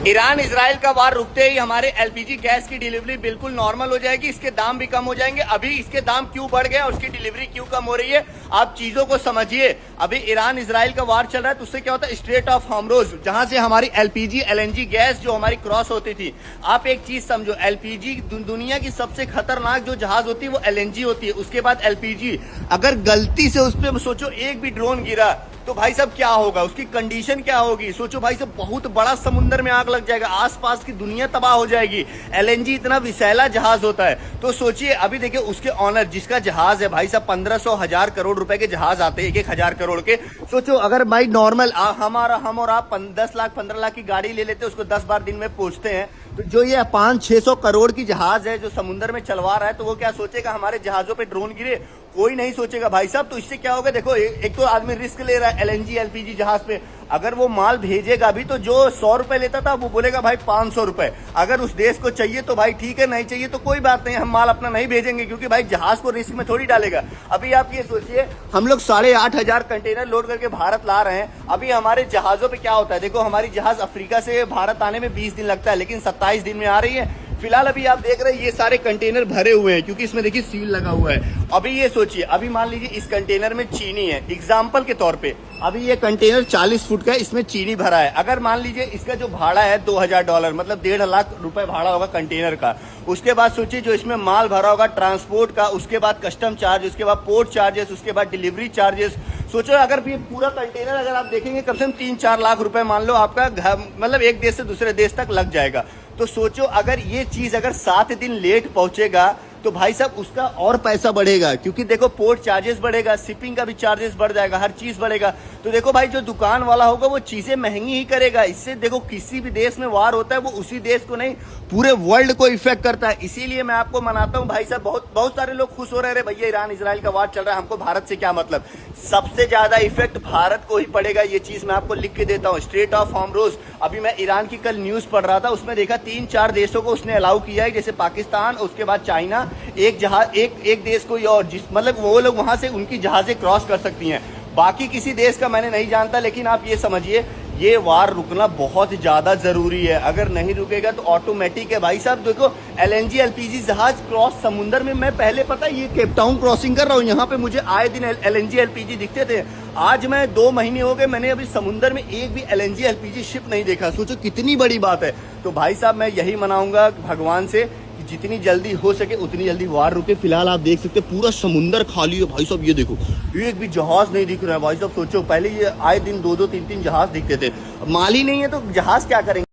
Iran Israel का वार रुकते ही हमारे एलपीजी गैस की डिलीवरी बिल्कुल नॉर्मल हो जाएगी, इसके दाम भी कम हो जाएंगे। अभी इसके दाम क्यों बढ़ गए और उसकी डिलीवरी क्यों कम हो रही है, आप चीजों को समझिए। अभी ईरान इजराइल का वार चल रहा है तो उससे क्या होता है, स्ट्रेट ऑफ हॉर्मुज़ जहां से हमारी एलपीजी एलएनजी गैस जो हमारी क्रॉस होती थी। आप एक चीज समझो, एलपीजी दुनिया की सबसे खतरनाक जो जहाज होती है वो एलएनजी होती है, उसके बाद एलपीजी। अगर गलती से उस पर सोचो एक भी ड्रोन गिरा तो भाई साहब क्या होगा, उसकी कंडीशन क्या होगी। सोचो भाई साहब, बहुत बड़ा समुद्र में आग लग जाएगा, आसपास की दुनिया तबाह हो जाएगी। एलएनजी इतना विषैला जहाज होता है, तो सोचिए। अभी देखिए उसके ऑनर जिसका जहाज है भाई साहब 1500 करोड़ रुपए के जहाज आते हैं, एक हजार करोड़ के। सोचो अगर भाई नॉर्मल हम और आप 10 लाख 15 लाख की गाड़ी ले लेते हैं, उसको 10-12 दिन में पहुंचते हैं, तो जो ये 500-600 करोड़ की जहाज है जो समुद्र में चलवा रहा है, तो वो क्या सोचेगा हमारे जहाजों पे ड्रोन गिरे, कोई नहीं सोचेगा भाई साहब। तो इससे क्या होगा, देखो एक तो आदमी रिस्क ले रहा है एलएनजी एलपीजी जहाज पे। अगर वो माल भेजेगा भी तो जो 100 रुपए लेता था वो बोलेगा भाई 500 रुपए। अगर उस देश को चाहिए तो भाई ठीक है, नहीं चाहिए तो कोई बात नहीं, हम माल अपना नहीं भेजेंगे, क्योंकि भाई जहाज को रिस्क में थोड़ी डालेगा। अभी आप ये सोचिए, हम लोग 8,500 कंटेनर लोड करके भारत ला रहे हैं। अभी हमारे जहाजों पे क्या होता है, देखो हमारी जहाज अफ्रीका से भारत आने में 20 दिन लगता है, लेकिन 27 दिन में आ रही है। फिलहाल अभी आप देख रहे हैं ये सारे कंटेनर भरे हुए हैं, क्योंकि इसमें देखिए सील लगा हुआ है। अभी ये सोचिए, अभी मान लीजिए इस कंटेनर में चीनी है, एग्जाम्पल के तौर पे अभी ये कंटेनर 40 फुट का है, इसमें चीनी भरा है। अगर मान लीजिए इसका जो भाड़ा है $2,000, मतलब 1.5 लाख रुपए भाड़ा होगा कंटेनर का। उसके बाद सोचिए जो इसमें माल भरा होगा ट्रांसपोर्ट का, उसके बाद कस्टम चार्ज, उसके बाद पोर्ट चार्जेस, उसके बाद डिलीवरी चार्जेस। सोचो अगर ये पूरा कंटेनर अगर आप देखेंगे कम से कम 3-4 लाख रुपए मान लो आपका मतलब एक देश से दूसरे देश तक लग जाएगा। तो सोचो अगर ये चीज अगर 7 दिन लेट पहुंचेगा तो भाई साहब उसका और पैसा बढ़ेगा, क्योंकि देखो पोर्ट चार्जेस बढ़ेगा, शिपिंग का भी चार्जेस बढ़ जाएगा, हर चीज बढ़ेगा। तो देखो भाई जो दुकान वाला होगा वो चीजें महंगी ही करेगा। इससे देखो किसी भी देश में वार होता है वो उसी देश को नहीं पूरे वर्ल्ड को इफेक्ट करता है। इसीलिए मैं आपको मनाता हूँ भाई साहब, बहुत सारे लोग खुश हो रहे भैया ईरान इजराइल का वार चल रहा है, हमको भारत से क्या मतलब। सबसे ज्यादा इफेक्ट भारत को ही पड़ेगा, ये चीज मैं आपको लिख के देता हूँ। स्ट्रेट ऑफ हॉर्मुज़, अभी मैं ईरान की कल न्यूज पढ़ रहा था, उसमें देखा 3-4 देशों को उसने अलाउ किया है, जैसे पाकिस्तान, उसके बाद चाइना, एक जहाज एक देश कोई और, जिस मतलब वो लोग वहां से उनकी जहाजें क्रॉस कर सकती हैं। बाकी किसी देश का मैंने नहीं जानता, लेकिन आप ये समझिए ये वार रुकना बहुत ज्यादा जरूरी है। अगर नहीं रुकेगा तो ऑटोमेटिक है भाई साहब। देखो एलएनजी एलपीजी जहाज क्रॉस समुद्र में, मैं पहले पता ये केप टाउन क्रॉसिंग कर रहा हूँ, यहाँ पे मुझे आए दिन एलएनजी एलपीजी दिखते थे। आज मैं 2 महीने हो गए, मैंने अभी समुद्र में एक भी एलएनजी एलपीजी शिप नहीं देखा। सोचो कितनी बड़ी बात है। तो भाई साहब मैं यही मनाऊंगा भगवान से कि जितनी जल्दी हो सके उतनी जल्दी वार रुके। फिलहाल आप देख सकते हैं पूरा समुद्र खाली है भाई साहब, ये देखो एक भी जहाज नहीं दिख रहा है भाई साहब। सोचो पहले ये आए दिन 2-2 3-3 जहाज दिखते थे, माल ही नहीं है तो जहाज क्या करेंगे।